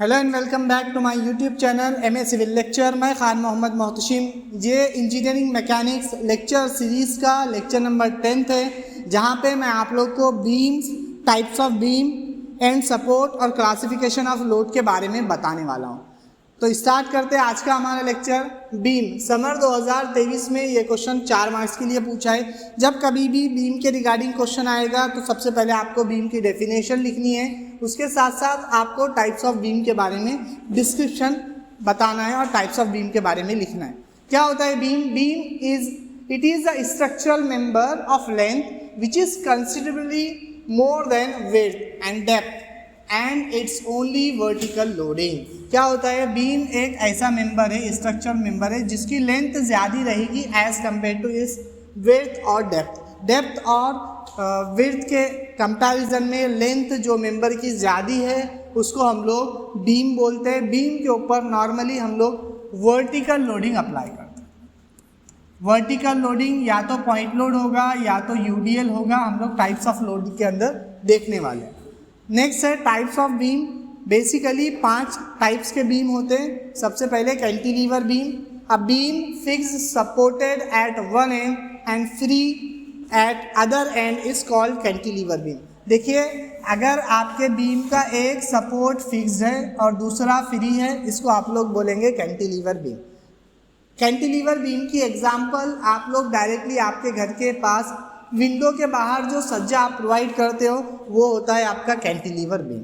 Hello and welcome back to my YouTube channel MA civil lecture. मैं खान मोहम्मद मोहतशिम। ये engineering mechanics lecture series का lecture number 10 है, जहाँ पे मैं आप लोग को beams, types of beam and support और क्लासिफिकेशन ऑफ लोड के बारे में बताने वाला हूँ। तो स्टार्ट करते हैं आज का हमारा लेक्चर। बीम समर 2023 में ये क्वेश्चन 4 मार्क्स के लिए पूछा है। जब कभी भी बीम के रिगार्डिंग क्वेश्चन आएगा तो सबसे पहले आपको बीम की डेफिनेशन लिखनी है, उसके साथ साथ आपको टाइप्स ऑफ बीम के बारे में डिस्क्रिप्शन बताना है और टाइप्स ऑफ बीम के बारे में लिखना है। क्या होता है beam? Beam is a structural member of length which is considerably more than width and depth and it's only vertical loading. क्या होता है? बीम एक ऐसा मेंबर है, स्ट्रक्चरल मेंबर है, जिसकी लेंथ ज़्यादा रहेगी एज कम्पेयर टू इस विड्थ और डेप्थ और विड्थ के कंपैरिजन में लेंथ जो मेंबर की ज़्यादा है उसको हम लोग बीम बोलते हैं। बीम के ऊपर नॉर्मली हम लोग वर्टिकल लोडिंग अप्लाई करते हैं। वर्टिकल लोडिंग या तो पॉइंट लोड होगा या तो यूडीएल होगा, हम लोग टाइप्स ऑफ लोड के अंदर देखने वाले हैं। नेक्स्ट है types of beam. Basically 5 types के बीम होते हैं। सबसे पहले cantilever beam. A beam fix supported eight one and and free at other and is called cantilever beam. देखिए, अगर आपके बीम का एक सपोर्ट फिक्स्ड है और दूसरा फ्री है, इसको आप लोग बोलेंगे कैंटिलीवर बीम। कैंटिलीवर बीम की एग्जाम्पल आप लोग डायरेक्टली आपके घर के पास विंडो के बाहर जो सज्जा आप प्रोवाइड करते हो वो होता है आपका कैंटिलीवर बीम।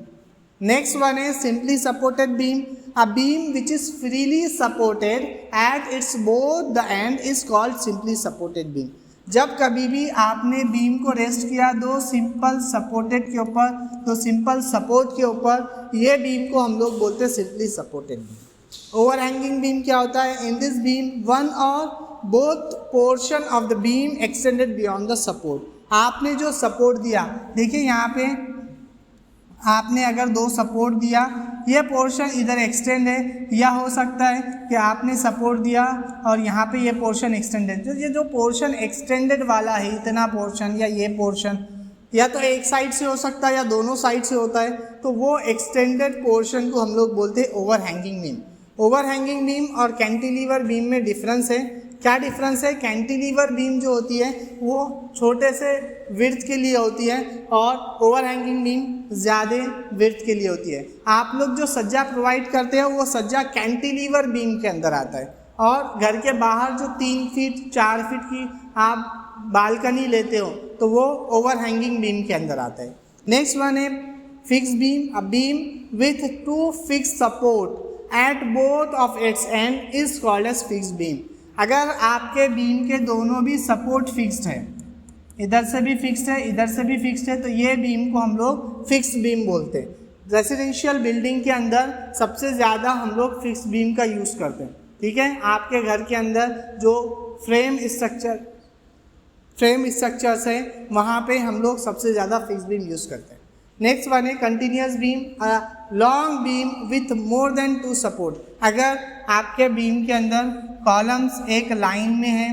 नेक्स्ट वन है simply supported beam. A beam which is freely supported at its both the end is called simply supported beam. जब कभी भी आपने बीम को रेस्ट किया दो सिंपल सपोर्टेड के ऊपर, तो सिंपल सपोर्ट के ऊपर, ये बीम को हम लोग बोलते हैं simply supported beam. Overhanging beam क्या होता है? इन दिस बीम वन और both portion of the beam extended beyond the support. आपने जो सपोर्ट दिया, देखिए यहाँ पे आपने अगर 2 सपोर्ट दिया, ये पोर्शन इधर एक्सटेंड है, या हो सकता है कि आपने सपोर्ट दिया और यहाँ पे ये पोर्शन एक्सटेंडेड। तो ये जो पोर्शन एक्सटेंडेड वाला है, इतना पोर्शन या ये पोर्शन, या तो एक साइड से हो सकता है या दोनों साइड से होता है, तो वो एक्सटेंडेड पोर्शन को हम लोग बोलते हैं ओवरहैंगिंग बीम। ओवरहैंगिंग बीम और कैंटिलीवर बीम में डिफरेंस है। क्या डिफरेंस है? कैंटिलीवर बीम जो होती है वो छोटे से विड्थ के लिए होती है और ओवरहैंगिंग बीम ज़्यादा विड्थ के लिए होती है। आप लोग जो सज्जा प्रोवाइड करते हैं वो सज्जा कैंटिलीवर बीम के अंदर आता है, और घर के बाहर जो 3 फीट 4 फीट की आप बालकनी लेते हो तो वो ओवरहैंगिंग बीम के अंदर आता है। नेक्स्ट वन है fix beam. A beam with 2 fix support at both of its end is called as fix beam. अगर आपके बीम के दोनों भी सपोर्ट फिक्स्ड है, इधर से भी फिक्स्ड है इधर से भी फिक्स्ड है, तो ये बीम को हम लोग फिक्स बीम बोलते हैं। रेजिडेंशियल बिल्डिंग के अंदर सबसे ज़्यादा हम लोग फिक्स बीम का यूज़ करते हैं। ठीक है, आपके घर के अंदर जो फ्रेम स्ट्रक्चर्स है वहाँ पे हम लोग सबसे ज़्यादा फिक्स बीम यूज़ करते हैं। नेक्स्ट वन है continuous beam. Long beam with more than 2 support. अगर आपके बीम के अंदर कॉलम्स एक लाइन में है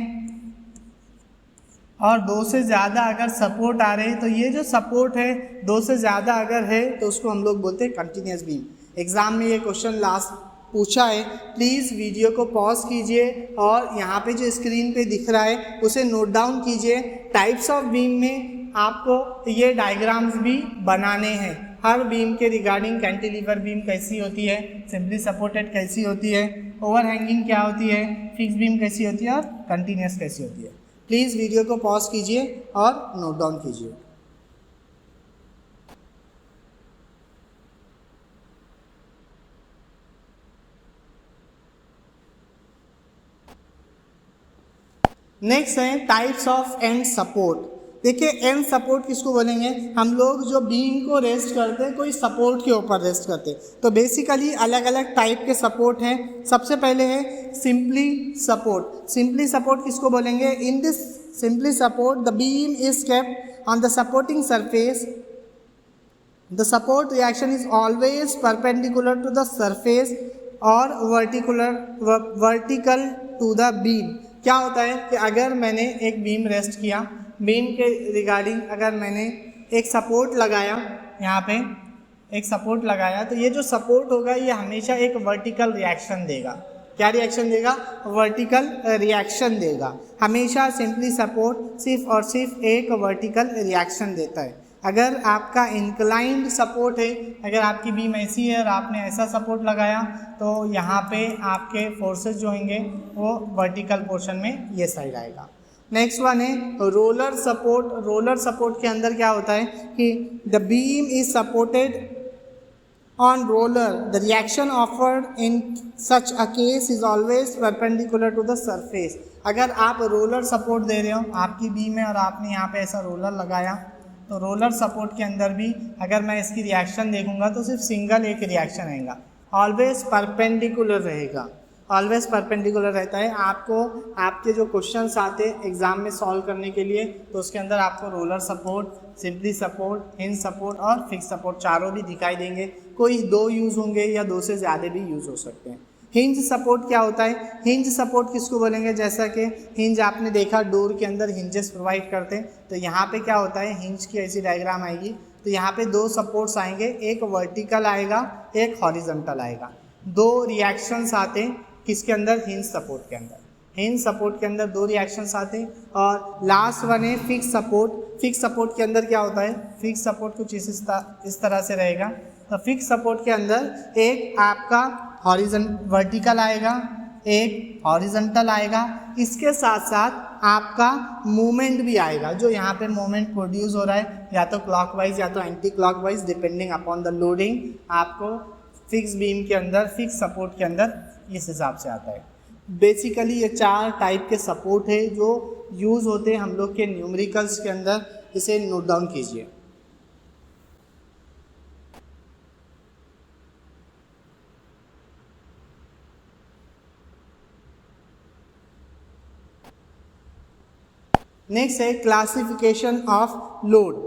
और 2 से ज़्यादा अगर सपोर्ट आ रहे हैं, तो ये जो सपोर्ट है 2 से ज़्यादा अगर है तो उसको हम लोग बोलते हैं कंटिन्यूस बीम। एग्ज़ाम में ये क्वेश्चन लास्ट पूछा है। प्लीज़ वीडियो को पॉज कीजिए और यहाँ पे जो स्क्रीन पे दिख रहा है उसे नोट डाउन कीजिए। टाइप्स ऑफ बीम में आपको ये डायग्राम्स भी बनाने हैं हर बीम के रिगार्डिंग। कैंटिलीवर बीम कैसी होती है, सिंपली सपोर्टेड कैसी होती है, ओवरहैंगिंग क्या होती है, फिक्स बीम कैसी होती है और कंटिन्यूस कैसी होती है। प्लीज़ वीडियो को पॉज कीजिए और नोट डाउन कीजिए। नेक्स्ट है टाइप्स ऑफ एंड सपोर्ट। देखिए, एंड सपोर्ट किसको बोलेंगे? हम लोग जो बीम को रेस्ट करते हैं कोई सपोर्ट के ऊपर रेस्ट करते हैं, तो बेसिकली अलग अलग टाइप के सपोर्ट हैं। सबसे पहले है सिंपली सपोर्ट। सिंपली सपोर्ट किसको बोलेंगे? In this simply support the beam is kept on the supporting surface. The support reaction is always perpendicular to the surface और वर्टिकल टू द बीम। क्या होता है कि अगर मैंने एक बीम रेस्ट किया, बीम के रिगार्डिंग अगर मैंने एक सपोर्ट लगाया, यहाँ पे एक सपोर्ट लगाया, तो ये जो सपोर्ट होगा ये हमेशा एक वर्टिकल रिएक्शन देगा। क्या रिएक्शन देगा? वर्टिकल रिएक्शन देगा। हमेशा सिंपली सपोर्ट सिर्फ और सिर्फ एक वर्टिकल रिएक्शन देता है। अगर आपका इंक्लाइंड सपोर्ट है, अगर आपकी बीम ऐसी है और आपने ऐसा सपोर्ट लगाया, तो यहाँ पे आपके फोर्सेस जो होंगे वो वर्टिकल पोर्शन में ये साइड आएगा। नेक्स्ट वन है रोलर सपोर्ट। रोलर सपोर्ट के अंदर क्या होता है कि the beam is supported on roller, the reaction offered in such a case is always perpendicular to the surface। अगर आप रोलर सपोर्ट दे रहे हो, आपकी बीम है और आपने यहाँ पे ऐसा रोलर लगाया, तो रोलर सपोर्ट के अंदर भी अगर मैं इसकी रिएक्शन देखूंगा तो सिर्फ सिंगल एक रिएक्शन आएगा, ऑलवेज परपेंडिकुलर रहेगा, ऑलवेज परपेंडिकुलर रहता है। आपको आपके जो क्वेश्चंस आते हैं एग्जाम में सॉल्व करने के लिए, तो उसके अंदर आपको roller support, simply support, hinge support और फिक्स सपोर्ट चारों भी दिखाई देंगे। कोई दो यूज़ होंगे या दो से ज़्यादा भी यूज़ हो सकते हैं। हिंज सपोर्ट क्या होता है? हिंज सपोर्ट किसको बोलेंगे? जैसा कि हिंज आपने देखा डोर के अंदर हिंजेस प्रोवाइड करते हैं, तो यहाँ पे क्या होता है, हिंज की ऐसी डायग्राम आएगी, तो यहाँ पे दो सपोर्ट्स आएंगे, एक वर्टिकल आएगा, एक हॉरिजॉन्टल आएगा। दो रिएक्शंस आते हैं किसके अंदर? हिंज सपोर्ट के अंदर। हिंज सपोर्ट के अंदर दो रिएक्शंस आते हैं। और लास्ट वन है फिक्स सपोर्ट। फिक्स सपोर्ट के अंदर क्या होता है? फिक्स सपोर्ट कुछ इस तरह से रहेगा। तो फिक्स सपोर्ट के अंदर एक आपका वर्टिकल आएगा, एक हॉरिजॉन्टल आएगा, इसके साथ साथ आपका मूवमेंट भी आएगा। जो यहाँ पे मूवमेंट प्रोड्यूस हो रहा है या तो क्लॉकवाइज या तो anti clockwise, depending upon the loading, आपको फिक्स बीम के अंदर, फिक्स सपोर्ट के अंदर इस हिसाब से आता है। बेसिकली ये चार टाइप के सपोर्ट है जो यूज़ होते हैं हम लोग के न्यूमेरिकल्स के अंदर। इसे नोट डाउन कीजिए। नेक्स्ट है classification of load.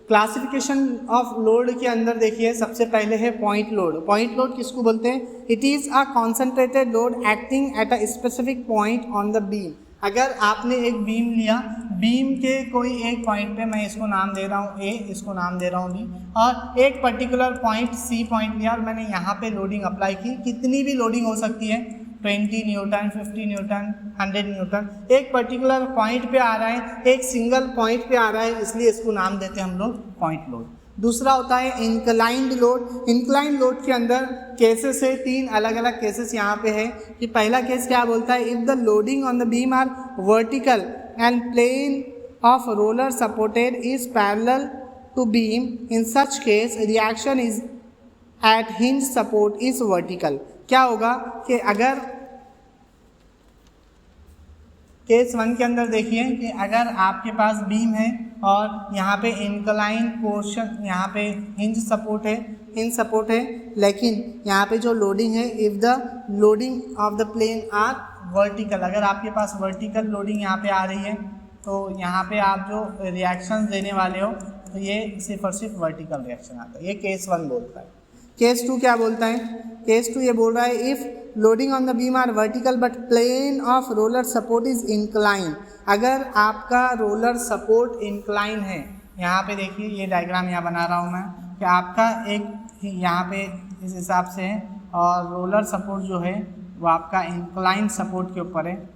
Classification of load के अंदर देखिए सबसे पहले है पॉइंट लोड। पॉइंट लोड किसको बोलते हैं? It is a concentrated load acting at a specific point on the beam. अगर आपने एक बीम लिया, बीम के कोई एक पॉइंट पे, मैं इसको नाम दे रहा हूँ ए, इसको नाम दे रहा हूँ बी, और एक पर्टिकुलर पॉइंट सी पॉइंट लिया और मैंने यहाँ पे लोडिंग अप्लाई की। कितनी भी लोडिंग हो सकती है, 20 न्यूटन, 50 न्यूटन, 100 न्यूटन, एक पर्टिकुलर पॉइंट पे आ रहा है, एक सिंगल पॉइंट पे आ रहा है, इसलिए इसको नाम देते हैं हम लोग पॉइंट लोड। दूसरा होता है इंक्लाइंड लोड। इंक्लाइंड लोड के अंदर केसेस है, तीन अलग अलग केसेस यहाँ पे है कि पहला केस क्या बोलता है? If the loading on the beam are vertical and plane of roller supported is parallel to beam, in such case reaction is at hinge support is vertical. क्या होगा कि अगर केस 1 के अंदर देखिए कि अगर आपके पास बीम है और यहाँ पे इंक्लाइन पोर्शन, यहाँ पे हिंज सपोर्ट है, लेकिन यहाँ पे जो लोडिंग है, if the loading of the plane are vertical, अगर आपके पास वर्टिकल लोडिंग यहाँ पे आ रही है, तो यहाँ पे आप जो रिएक्शन देने वाले हो तो ये सिर्फ और सिर्फ वर्टिकल रिएक्शन आता है। ये केस 1 बोलता है। केस 2 क्या बोलता है? केस 2 ये बोल रहा है if loading on the beam are vertical but plane of roller support is incline. अगर आपका रोलर सपोर्ट इंक्लाइन है, यहाँ पे देखिए ये डायग्राम यहाँ बना रहा हूँ मैं कि आपका एक यहाँ पे इस हिसाब से है और रोलर सपोर्ट जो है वो आपका इंक्लाइन सपोर्ट के ऊपर है,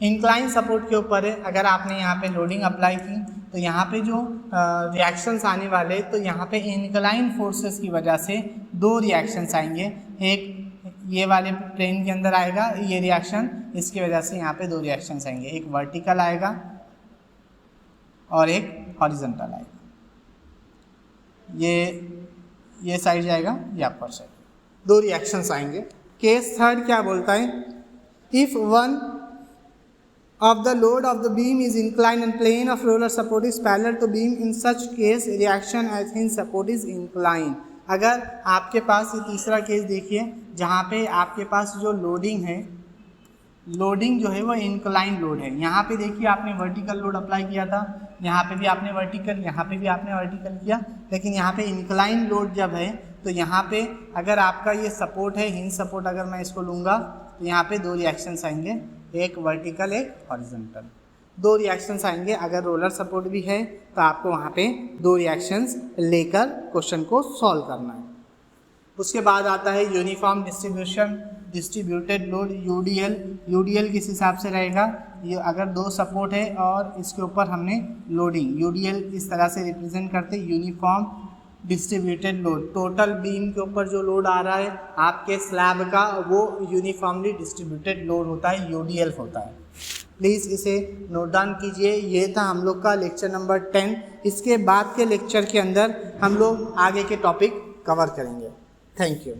इंक्लाइन सपोर्ट के ऊपर है। अगर आपने यहाँ पे लोडिंग अप्लाई की तो यहाँ पे जो रिएक्शंस आने वाले, तो यहाँ पे इंक्लाइन फोर्सेस की वजह से दो रिएक्शंस आएंगे। एक ये वाले प्लेन के अंदर आएगा ये रिएक्शन, इसकी वजह से यहाँ पे दो रिएक्शंस आएंगे, एक वर्टिकल आएगा और एक हॉरिजॉन्टल आएगा। ये साइड जाएगा, ये अपर साइड, दो रिएक्शंस आएंगे। केस 3 क्या बोलता है? If one of the load of the beam is inclined and plane of roller support is parallel to beam, in such case reaction as hinge support is inclined। अगर आपके पास ये तीसरा case देखिए जहाँ पे आपके पास जो लोडिंग है, लोडिंग जो है वो इंक्लाइन लोड है। यहाँ पे देखिए आपने वर्टिकल लोड अप्लाई किया था, यहाँ पे भी आपने वर्टिकल, यहाँ पे भी आपने वर्टिकल किया, लेकिन यहाँ पे इंक्लाइन लोड जब है तो यहाँ पे अगर आपका ये सपोर्ट है, हिंज सपोर्ट, अगर मैं इसको लूँगा तो यहाँ पे दो रिएक्शंस आएंगे, एक वर्टिकल एक हॉरिजॉन्टल। 2 रिएक्शंस आएंगे। अगर रोलर सपोर्ट भी है तो आपको वहाँ पे 2 रिएक्शंस लेकर क्वेश्चन को सॉल्व करना है। उसके बाद आता है uniform distribution, distributed load, UDL. UDL किस हिसाब से रहेगा, ये अगर 2 सपोर्ट है और इसके ऊपर हमने लोडिंग, यूडीएल इस तरह से रिप्रेजेंट करते uniform distributed load. Total beam के ऊपर जो लोड आ रहा है आपके स्लैब का, वो यूनिफॉर्मली डिस्ट्रीब्यूटेड लोड होता है, यूडीएल होता है। प्लीज़ इसे नोट डाउन कीजिए। ये था हम लोग का लेक्चर नंबर 10। इसके बाद के लेक्चर के अंदर हम लोग आगे के टॉपिक कवर करेंगे। Thank you.